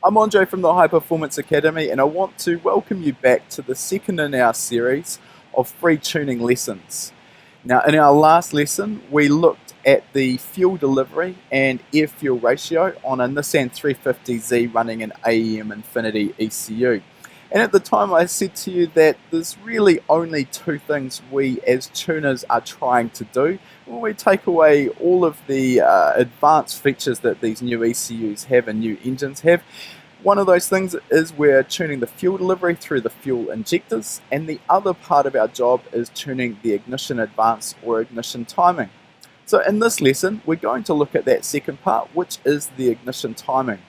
I'm Andre from the High Performance Academy, and I want to welcome you back to the second in our series of free tuning lessons. Now, in our last lesson, we looked at the fuel delivery and air fuel ratio on a Nissan 350Z running an AEM Infinity ECU. And at the time, I said to you that there's really only two things we as tuners are trying to do when we take away all of the advanced features that these new ECUs have and new engines have. One of those things is we're tuning the fuel delivery through the fuel injectors, and the other part of our job is tuning the ignition advance or ignition timing. So in this lesson, we're going to look at that second part, which is the ignition timing.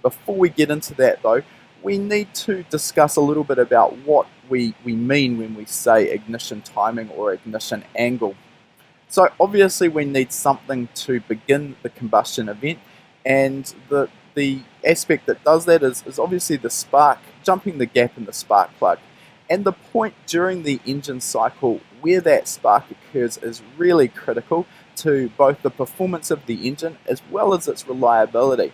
Before we get into that though, we need to discuss a little bit about what we mean when we say ignition timing or ignition angle. So obviously we need something to begin the combustion event, and the aspect that does that is obviously the spark, jumping the gap in the spark plug. And the point during the engine cycle where that spark occurs is really critical to both the performance of the engine as well as its reliability.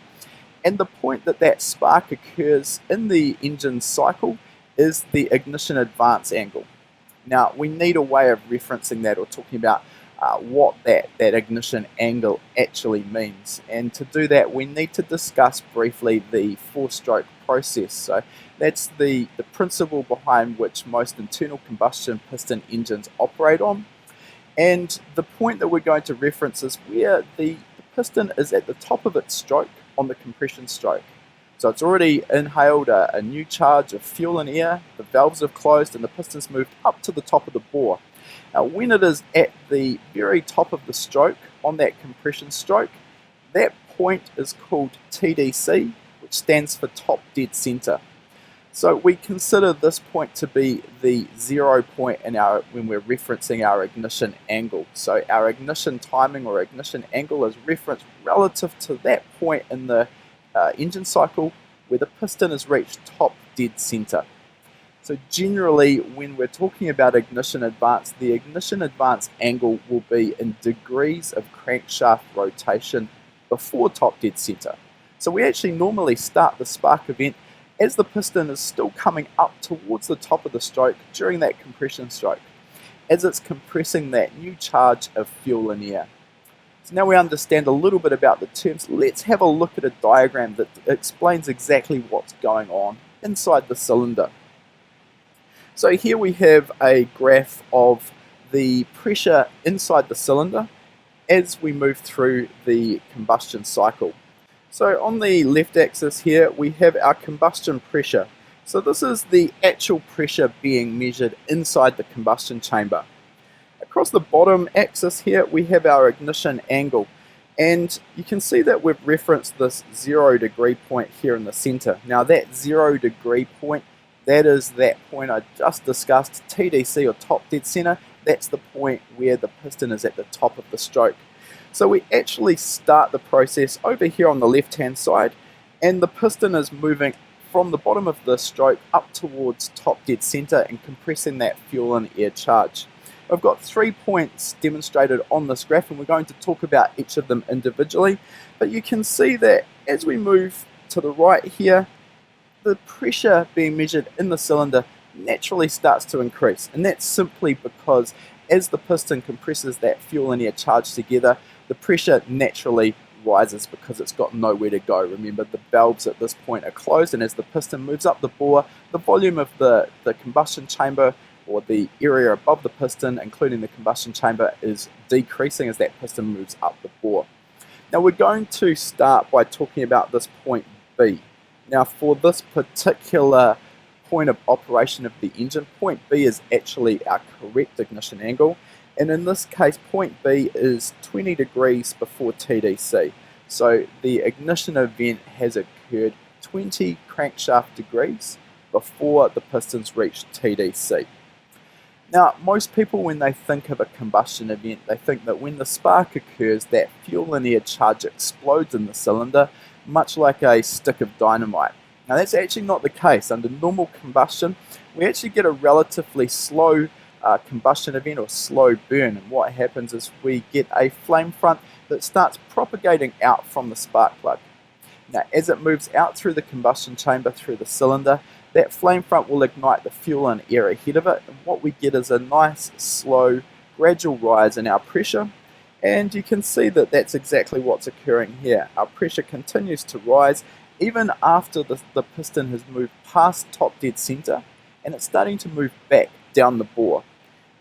And the point that spark occurs in the engine cycle is the ignition advance angle. Now, we need a way of referencing that or talking about what that ignition angle actually means. And to do that, we need to discuss briefly the four-stroke process. So that's the principle behind which most internal combustion piston engines operate on. And the point that we're going to reference is where the piston is at the top of its stroke on the compression stroke. So it's already inhaled a new charge of fuel and air, the valves have closed, and the piston's moved up to the top of the bore. Now, when it is at the very top of the stroke on that compression stroke, that point is called TDC, which stands for top dead center. So we consider this point to be the 0 point in when we're referencing our ignition angle. So our ignition timing or ignition angle is referenced relative to that point in the engine cycle where the piston has reached top dead center. So generally, when we're talking about ignition advance, the ignition advance angle will be in degrees of crankshaft rotation before top dead center. So we actually normally start the spark event as the piston is still coming up towards the top of the stroke during that compression stroke, as it's compressing that new charge of fuel and air. So now we understand a little bit about the terms. Let's have a look at a diagram that explains exactly what's going on inside the cylinder. So here we have a graph of the pressure inside the cylinder as we move through the combustion cycle. So on the left axis here we have our combustion pressure. So this is the actual pressure being measured inside the combustion chamber. Across the bottom axis here we have our ignition angle, and you can see that we've referenced this 0 degree point here in the center. Now that 0 degree point, that is that point I just discussed, TDC or top dead center. That's the point where the piston is at the top of the stroke. So we actually start the process over here on the left hand side, and the piston is moving from the bottom of the stroke up towards top dead center and compressing that fuel and air charge. I've got 3 points demonstrated on this graph, and we're going to talk about each of them individually, but you can see that as we move to the right here, the pressure being measured in the cylinder naturally starts to increase, and that's simply because as the piston compresses that fuel and air charge together, the pressure naturally rises because it's got nowhere to go. Remember, the valves at this point are closed, and as the piston moves up the bore, the volume of the combustion chamber or the area above the piston, including the combustion chamber, is decreasing as that piston moves up the bore. Now we're going to start by talking about this point B. Now for this particular point of operation of the engine, point B is actually our correct ignition angle, and in this case point B is 20 degrees before TDC. So the ignition event has occurred 20 crankshaft degrees before the pistons reach TDC. Now most people, when they think of a combustion event, they think that when the spark occurs, that fuel and air charge explodes in the cylinder, much like a stick of dynamite. Now that's actually not the case. Under normal combustion, we actually get a relatively slow combustion event or slow burn, and what happens is we get a flame front that starts propagating out from the spark plug. Now, as it moves out through the combustion chamber through the cylinder, that flame front will ignite the fuel and air ahead of it, and what we get is a nice, slow, gradual rise in our pressure. And you can see that that's exactly what's occurring here. Our pressure continues to rise even after the piston has moved past top dead center, and it's starting to move back down the bore.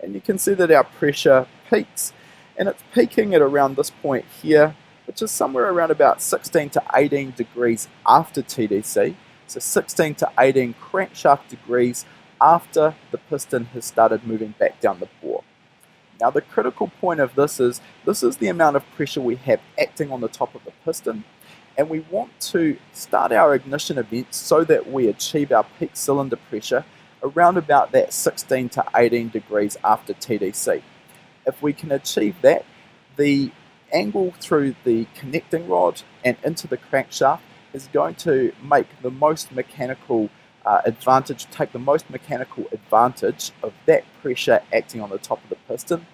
And you can see that our pressure peaks, and it's peaking at around this point here, which is somewhere around about 16 to 18 degrees after TDC. So 16 to 18 crankshaft degrees after the piston has started moving back down the bore. Now the critical point of this is the amount of pressure we have acting on the top of the piston, and we want to start our ignition event so that we achieve our peak cylinder pressure around about that 16 to 18 degrees after TDC. If we can achieve that, the angle through the connecting rod and into the crankshaft is going to make the most mechanical advantage of that pressure acting on the top of the piston.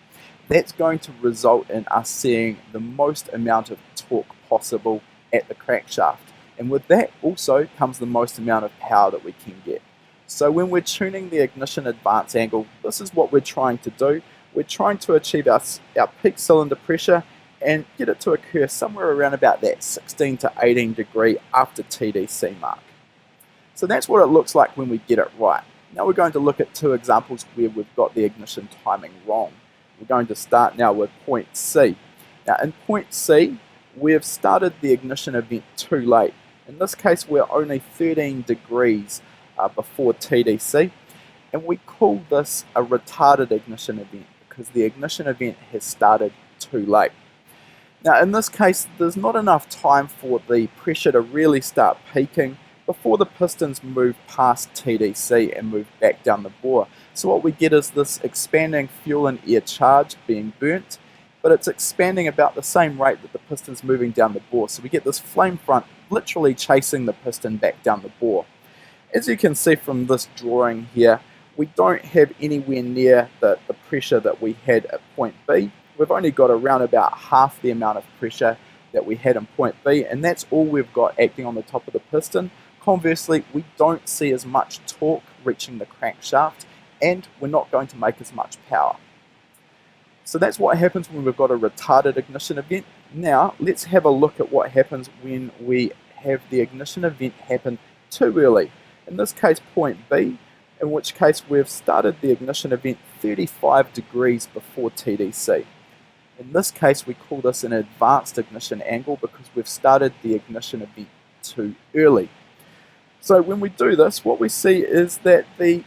That's going to result in us seeing the most amount of torque possible at the crankshaft, and with that also comes the most amount of power that we can get. So when we're tuning the ignition advance angle, this is what we're trying to do. We're trying to achieve our peak cylinder pressure and get it to occur somewhere around about that 16 to 18 degree after TDC mark. So that's what it looks like when we get it right. Now we're going to look at two examples where we've got the ignition timing wrong. We're going to start now with point C. Now in point C, we've started the ignition event too late. In this case, we're only 13 degrees before TDC, and we call this a retarded ignition event because the ignition event has started too late. Now in this case, there's not enough time for the pressure to really start peaking before the pistons move past TDC and move back down the bore. So what we get is this expanding fuel and air charge being burnt, but it's expanding about the same rate that the piston's moving down the bore. So we get this flame front literally chasing the piston back down the bore. As you can see from this drawing here, we don't have anywhere near the pressure that we had at point B. We've only got around about half the amount of pressure that we had in point B, and that's all we've got acting on the top of the piston. Conversely, we don't see as much torque reaching the crankshaft, and we're not going to make as much power. So that's what happens when we've got a retarded ignition event. Now, let's have a look at what happens when we have the ignition event happen too early. In this case, point B, in which case we've started the ignition event 35 degrees before TDC. In this case, we call this an advanced ignition angle because we've started the ignition event too early. So when we do this, what we see is that the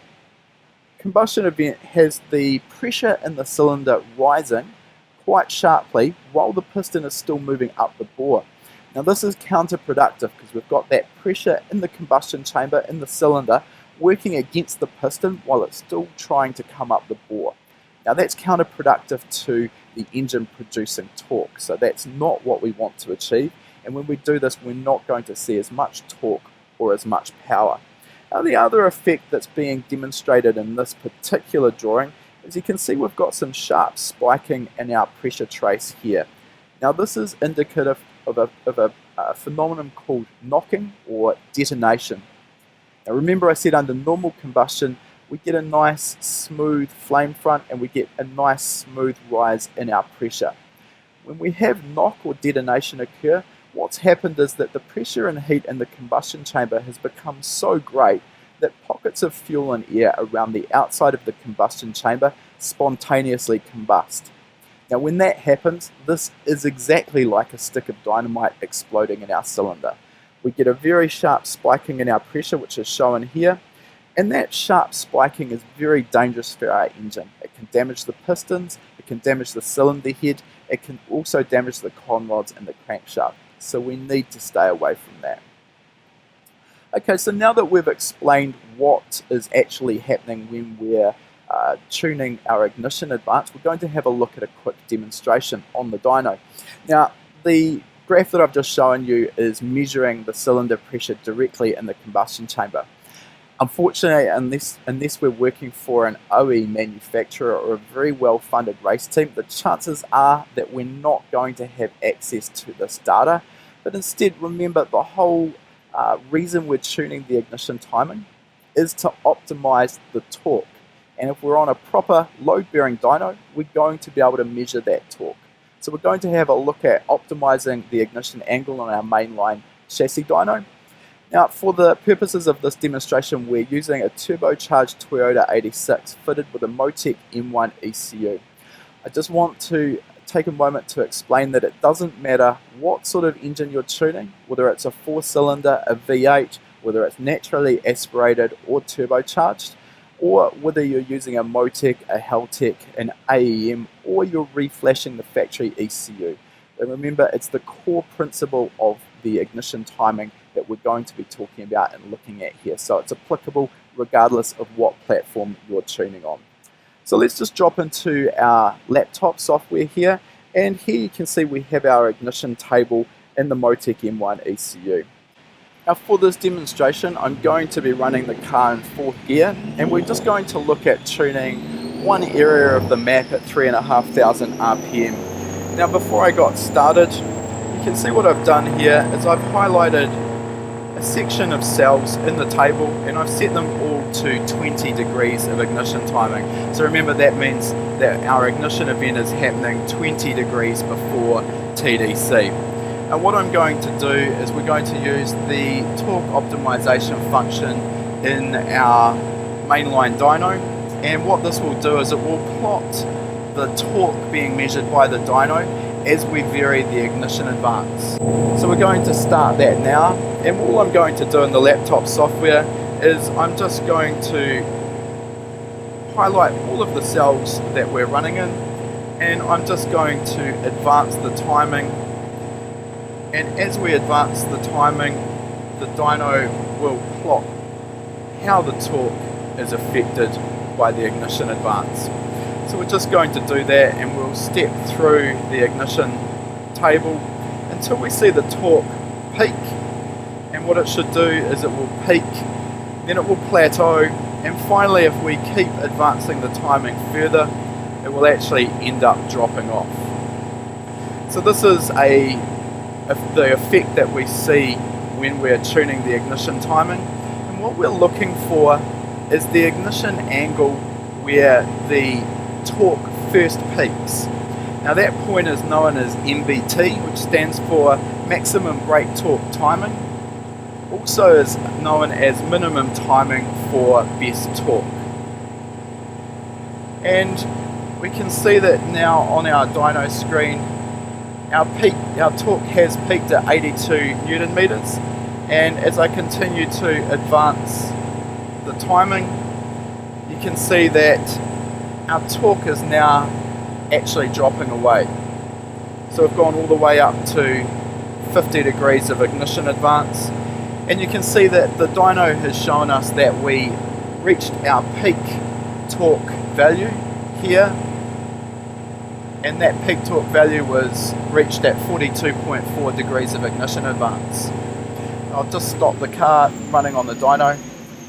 combustion event has the pressure in the cylinder rising quite sharply while the piston is still moving up the bore. Now this is counterproductive because we've got that pressure in the combustion chamber in the cylinder working against the piston while it's still trying to come up the bore. Now that's counterproductive to the engine producing torque, so that's not what we want to achieve, and when we do this we're not going to see as much torque or as much power. Now the other effect that's being demonstrated in this particular drawing is you can see we've got some sharp spiking in our pressure trace here. Now this is indicative of a phenomenon called knocking or detonation. Now remember I said under normal combustion we get a nice smooth flame front and we get a nice smooth rise in our pressure. When we have knock or detonation occur, what's happened is that the pressure and heat in the combustion chamber has become so great that pockets of fuel and air around the outside of the combustion chamber spontaneously combust. Now when that happens, this is exactly like a stick of dynamite exploding in our cylinder. We get a very sharp spiking in our pressure, which is shown here, and that sharp spiking is very dangerous for our engine. It can damage the pistons, it can damage the cylinder head, it can also damage the con rods and the crankshaft, so we need to stay away from that. Okay, so now that we've explained what is actually happening when we're tuning our ignition advance, we're going to have a look at a quick demonstration on the dyno. Now, the graph that I've just shown you is measuring the cylinder pressure directly in the combustion chamber. Unfortunately, unless we're working for an OE manufacturer or a very well-funded race team, the chances are that we're not going to have access to this data. but instead remember the whole reason we're tuning the ignition timing is to optimize the torque. And if we're on a proper load-bearing dyno, we're going to be able to measure that torque. So we're going to have a look at optimizing the ignition angle on our mainline chassis dyno. Now, for the purposes of this demonstration, we're using a turbocharged Toyota 86 fitted with a Motec M1 ECU. I just want to take a moment to explain that it doesn't matter what sort of engine you're tuning, whether it's a 4-cylinder, a V8, whether it's naturally aspirated or turbocharged, or whether you're using a Motec, a Haltech, an AEM, or you're reflashing the factory ECU. And remember, it's the core principle of the ignition timing that we're going to be talking about and looking at here. So it's applicable regardless of what platform you're tuning on. So let's just drop into our laptop software here, and here you can see we have our ignition table in the Motec M1 ECU. Now for this demonstration, I'm going to be running the car in 4th gear, and we're just going to look at tuning one area of the map at 3,500 RPM. Now before I got started, you can see what I've done here is I've highlighted a section of cells in the table, and I've set them all to 20 degrees of ignition timing. So remember, that means that our ignition event is happening 20 degrees before TDC. And what I'm going to do is we're going to use the torque optimization function in our mainline dyno, and what this will do is it will plot the torque being measured by the dyno as we vary the ignition advance. So we're going to start that now, and all I'm going to do in the laptop software is I'm just going to highlight all of the cells that we're running in, and I'm just going to advance the timing, and as we advance the timing, the dyno will plot how the torque is affected by the ignition advance. So we're just going to do that, and we'll step through the ignition table until we see the torque peak. And what it should do is it will peak, then it will plateau, and finally if we keep advancing the timing further, it will actually end up dropping off. So this is the effect that we see when we're tuning the ignition timing. And what we're looking for is the ignition angle where the torque first peaks. Now that point is known as MBT, which stands for maximum brake torque timing. Also is known as minimum timing for best torque. And we can see that now on our dyno screen, our torque has peaked at 82 Newton meters, and as I continue to advance the timing, you can see that our torque is now actually dropping away. So we've gone all the way up to 50 degrees of ignition advance, and you can see that the dyno has shown us that we reached our peak torque value here, and that peak torque value was reached at 42.4 degrees of ignition advance. I'll just stop the car running on the dyno,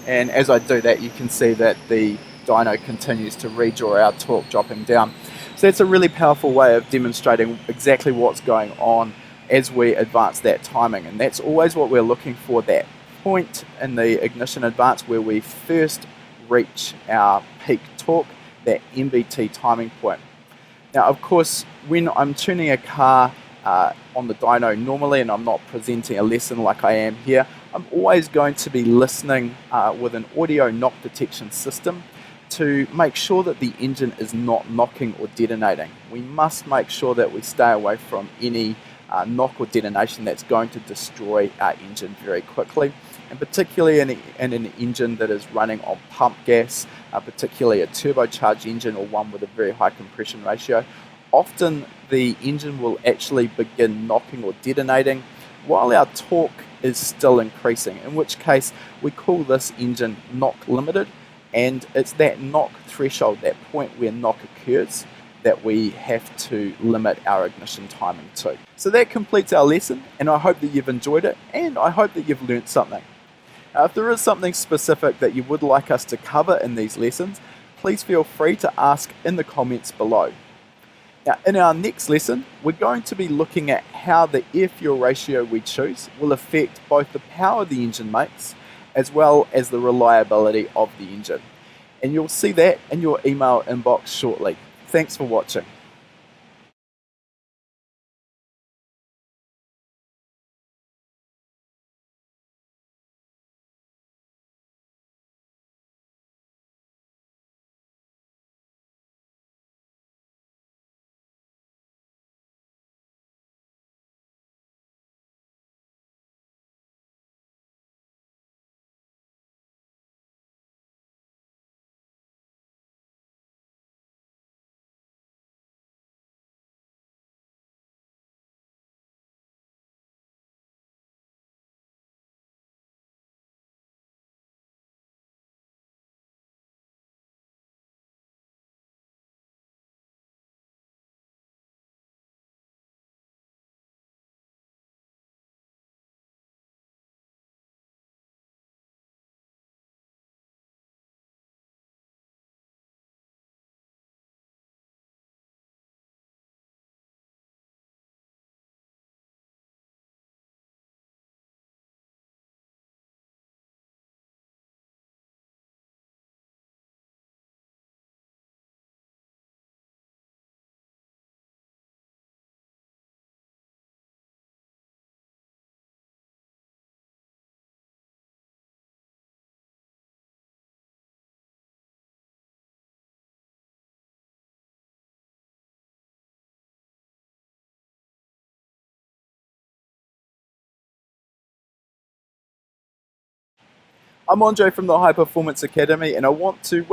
and as I do that you can see that the dyno continues to redraw our torque dropping down. So that's a really powerful way of demonstrating exactly what's going on as we advance that timing, and that's always what we're looking for, that point in the ignition advance where we first reach our peak torque, that MBT timing point. Now of course, when I'm tuning a car on the dyno normally, and I'm not presenting a lesson like I am here, I'm always going to be listening with an audio knock detection system to make sure that the engine is not knocking or detonating. We must make sure that we stay away from any knock or detonation that's going to destroy our engine very quickly, and particularly in an engine that is running on pump gas, particularly a turbocharged engine or one with a very high compression ratio. Often the engine will actually begin knocking or detonating while our torque is still increasing, in which case we call this engine knock limited, and it's that knock threshold, that point where knock occurs, that we have to limit our ignition timing to. So that completes our lesson, and I hope that you've enjoyed it, and I hope that you've learnt something. Now, if there is something specific that you would like us to cover in these lessons, please feel free to ask in the comments below. Now, in our next lesson, we're going to be looking at how the air-fuel ratio we choose will affect both the power the engine makes as well as the reliability of the engine. And you'll see that in your email inbox shortly. Thanks for watching. I'm Andre from the High Performance Academy, and I want to